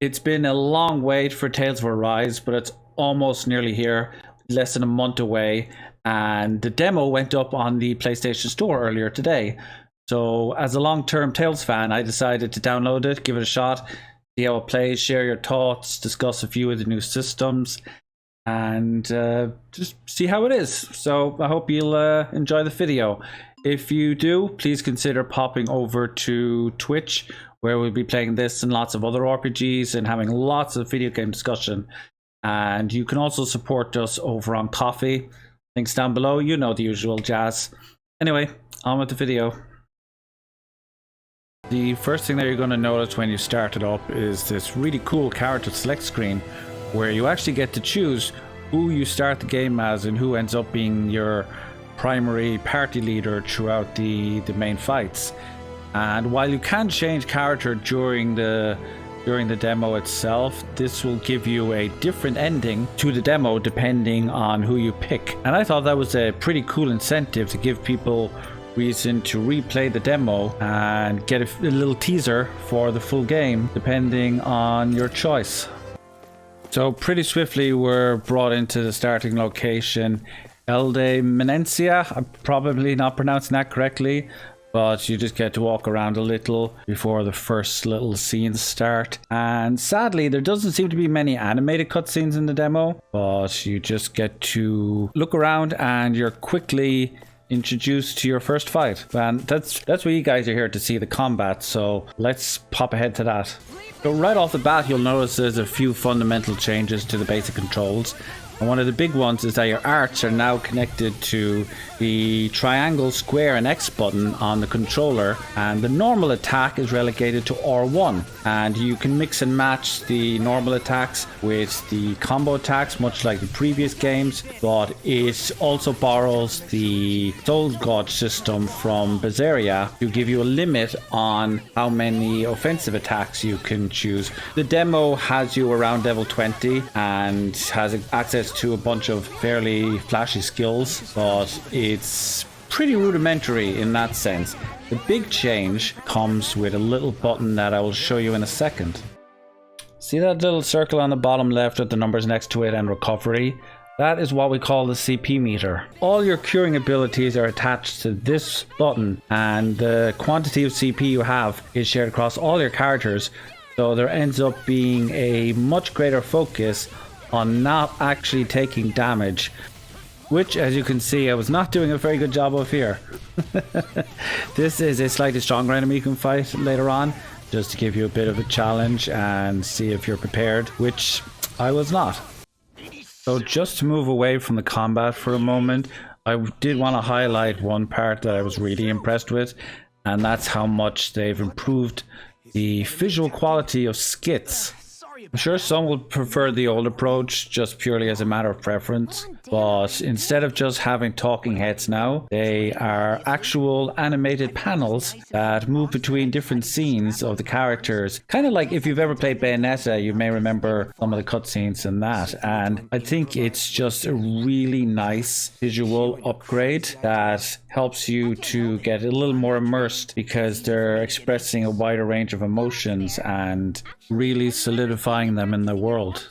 It's been a long wait for Tales of Arise, but it's almost nearly here, less than a month away. And the demo went up on the PlayStation Store earlier today. So as a long-term Tales fan, I decided to download it, give it a shot, see how it plays, share your thoughts, discuss a few of the new systems, and just see how it is. So I hope you'll enjoy the video. If you do, please consider popping over to Twitch, where we'll be playing this and lots of other RPGs and having lots of video game discussion. And you can also support us over on Coffee. Links down below, you know the usual jazz. Anyway, on with the video. The first thing that you're going to notice when you start it up is this really cool character select screen, where you actually get to choose who you start the game as and who ends up being your primary party leader throughout the main fights. And while you can change character during the demo itself, this will give you a different ending to the demo depending on who you pick. And I thought that was a pretty cool incentive to give people reason to replay the demo and get a little teaser for the full game depending on your choice. So pretty swiftly we're brought into the starting location, Elde Menencia. I'm probably not pronouncing that correctly, but you just get to walk around a little before the first little scenes start. And sadly, there doesn't seem to be many animated cutscenes in the demo, but you just get to look around and you're quickly introduced to your first fight. And that's what you guys are here to see, the combat. So let's pop ahead to that. So right off the bat, you'll notice there's a few fundamental changes to the basic controls. And one of the big ones is that your arts are now connected to the triangle, square and X button on the controller, and the normal attack is relegated to R1, and you can mix and match the normal attacks with the combo attacks much like the previous games, but it also borrows the Soul Gauge system from Berseria to give you a limit on how many offensive attacks you can choose. The demo has you around level 20 and has access to a bunch of fairly flashy skills, but it's pretty rudimentary in that sense. The big change comes with a little button that I will show you in a second. See that little circle on the bottom left with the numbers next to it and recovery? That is what we call the CP meter. All your curing abilities are attached to this button, and the quantity of CP you have is shared across all your characters, so there ends up being a much greater focus on not actually taking damage, which, as you can see, I was not doing a very good job of here. This is a slightly stronger enemy you can fight later on, just to give you a bit of a challenge and see if you're prepared, which I was not. So just to move away from the combat for a moment, I did want to highlight one part that I was really impressed with, and that's how much they've improved the visual quality of Skits. I'm sure some will prefer the old approach just purely as a matter of preference, but instead of just having talking heads now, they are actual animated panels that move between different scenes of the characters. Kind of like if you've ever played Bayonetta, you may remember some of the cutscenes in that, and I think it's just a really nice visual upgrade that helps you to get a little more immersed because they're expressing a wider range of emotions and really solidifying them in the world.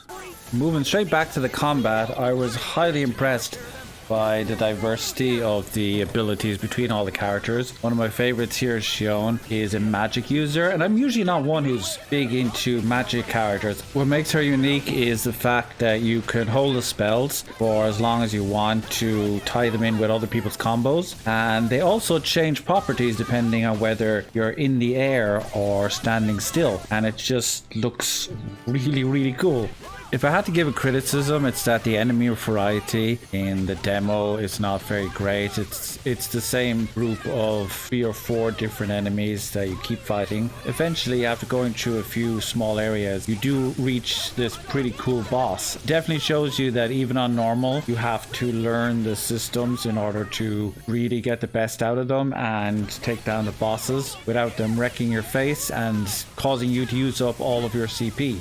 Moving straight back to the combat, I was highly impressed by the diversity of the abilities between all the characters. One of my favorites here shown is a magic user, and I'm usually not one who's big into magic characters. What makes her unique is the fact that you can hold the spells for as long as you want to tie them in with other people's combos, and they also change properties depending on whether you're in the air or standing still, and it just looks really cool. If I had to give a criticism, it's that the enemy variety in the demo is not very great. It's the same group of 3 or 4 different enemies that you keep fighting. Eventually, after going through a few small areas, you do reach this pretty cool boss. Definitely shows you that even on normal, you have to learn the systems in order to really get the best out of them and take down the bosses without them wrecking your face and causing you to use up all of your CP.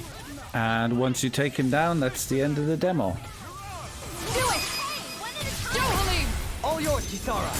And once you take him down, that's the end of the demo. Do it! Go, Halim! All yours, Kisara!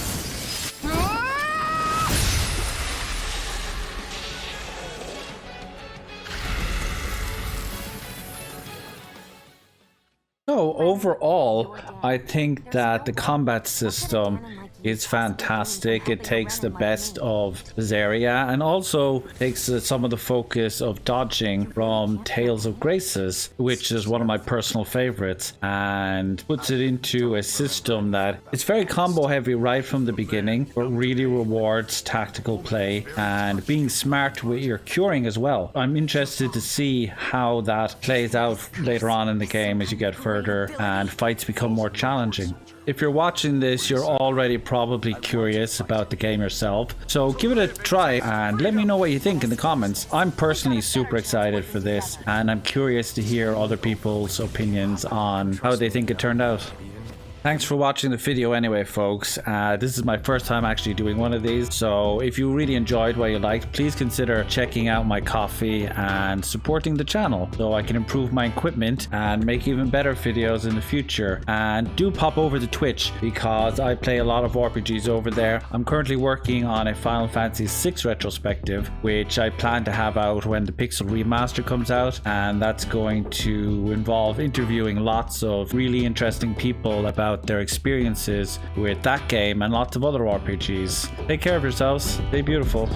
So overall, I think that the combat system is fantastic. It takes the best of Zarya and also takes some of the focus of dodging from Tales of Graces, which is one of my personal favorites, and puts it into a system that it's very combo heavy right from the beginning, but really rewards tactical play and being smart with your curing as well. I'm interested to see how that plays out later on in the game as you get further and fights become more challenging. If you're watching this, you're already probably curious about the game yourself, so give it a try and let me know what you think in the comments. I'm personally super excited for this, and I'm curious to hear other people's opinions on how they think it turned out. Thanks for watching the video anyway, folks. This is my first time actually doing one of these, so if you really enjoyed what you liked, please consider checking out my coffee and supporting the channel so I can improve my equipment and make even better videos in the future. And do pop over to Twitch because I play a lot of RPGs over there. I'm currently working on a Final Fantasy VI retrospective, which I plan to have out when the Pixel Remaster comes out, and that's going to involve interviewing lots of really interesting people about their experiences with that game and lots of other RPGs. Take care of yourselves. Stay beautiful.